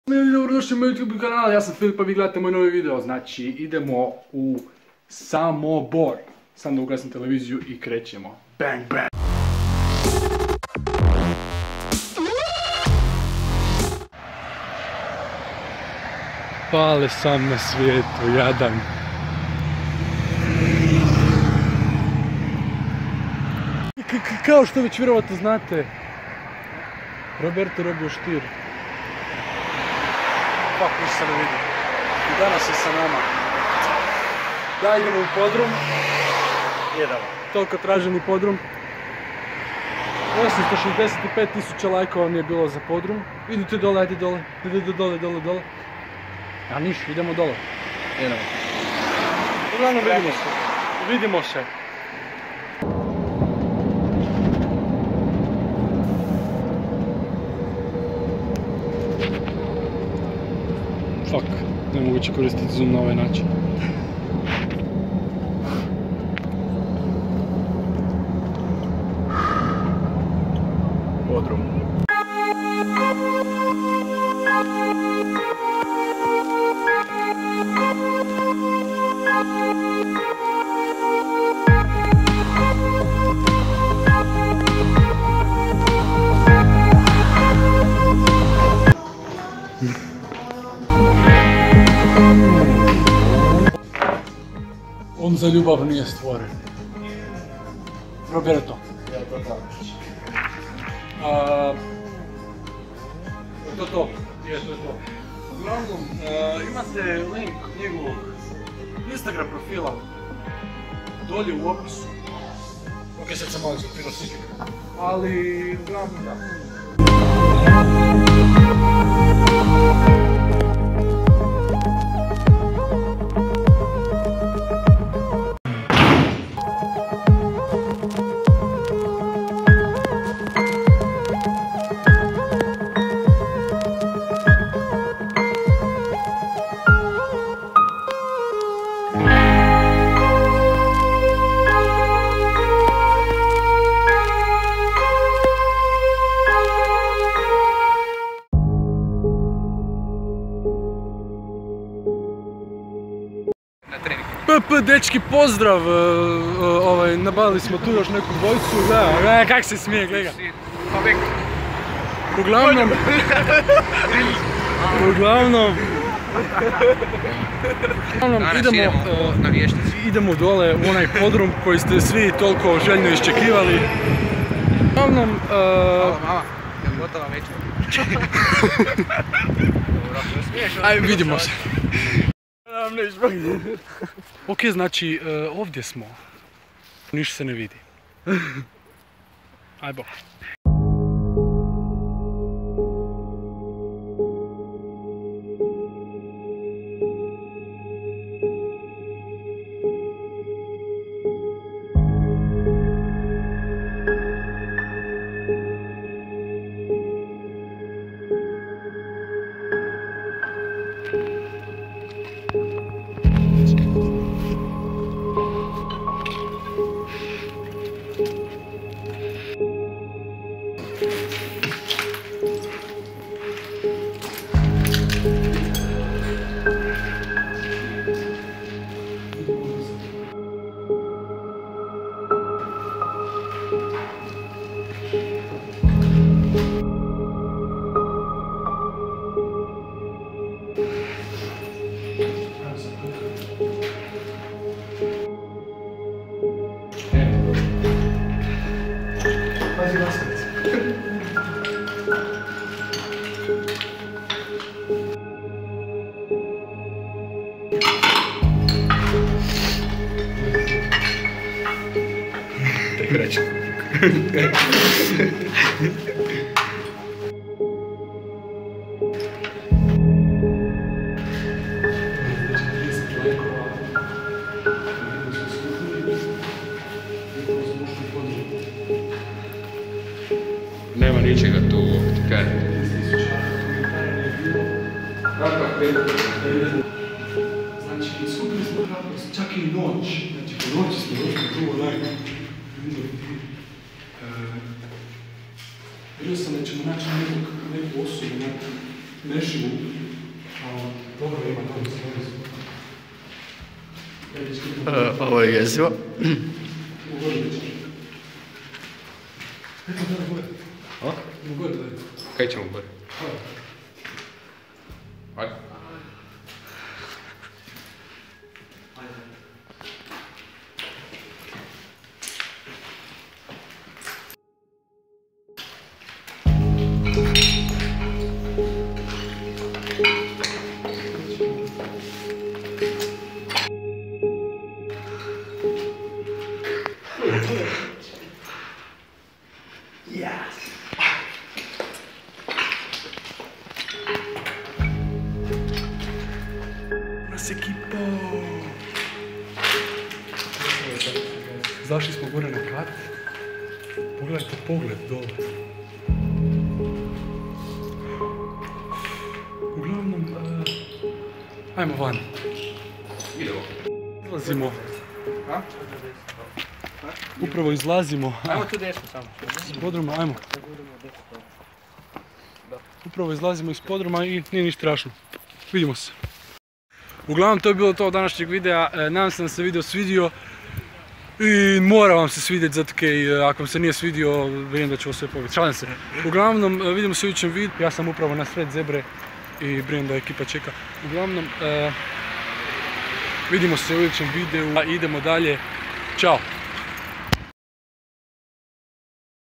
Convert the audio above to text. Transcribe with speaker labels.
Speaker 1: Dobrodošli u moj YouTube kanal, ja sam Filip, a vi gledate moj novi video. Znači, idemo u Samobor. Sam da ugasim televiziju i krećemo. Bang, bang! Pale sam na svijetu, jadan. Kao što već vjerovatno znate, Roberto robio štir. Fuck, ništa se ne vidi. I danas je sa nama. Da, idemo u podrum. Idemo. Toliko traženi podrum. 865.000 lajkova mi je bilo za podrum. Idite dole, ajde dole. Dole. A niš, idemo dole. Idemo. Uglavnom vidimo se. Vidimo se. Fuck, nemoguće koristiti zoom na ovaj način. Podrum. On za ljubav nije stvoren. Roberto. To je to. Uglavnom, imate link njegovog Instagram profila dolje u opisu. Ok, sad sam malo izgledao slike. Ali, uglavnom, da. Dečki, pozdrav, nabavili smo tu još neku dvojicu, gledaj, kak se smije, gledaj ga. Uglavnom, idemo dole u onaj podrum koji ste svi toliko željno iščekivali. Uglavnom,
Speaker 2: mama, je gotova večer.
Speaker 1: Ajde, vidimo se. Ok, znači, ovdje smo. Ništa se ne vidi. Ajbo.
Speaker 2: Nema ničega tu, ti kaj.
Speaker 1: Znači, skupili smo hrabrost, čak i noć. Znači, po noći smo došli tu onaj. Vidio sam da ćemo naći neku osobu, nešivu, dobro ima, dobro se
Speaker 2: Ovo je jezivo. Kaj ćemo gore? Ajde.
Speaker 1: Nas ekipo! Zašli smo gore na kat. Pogledajte pogled dole. Uglavnom, ajmo van.
Speaker 2: Idemo.
Speaker 1: Izlazimo. Upravo izlazimo.
Speaker 2: Ajmo tu desno samo.
Speaker 1: Iz podruma, ajmo. Upravo izlazimo iz podruma i nije ništa strašno. Vidimo se. Uglavnom to je bilo to od današnjeg videa. Nadam se da se video svidio. I mora vam se svidjeti zato kaj ako vam se nije svidio, vidim da ću ovo sve pobiti. Šalim se. Uglavnom, vidimo se u idućem videu. Ja sam upravo na sred zebre i brinem da ekipa čeka. Uglavnom, vidimo se u idućem videu. Idemo dalje. Ćao!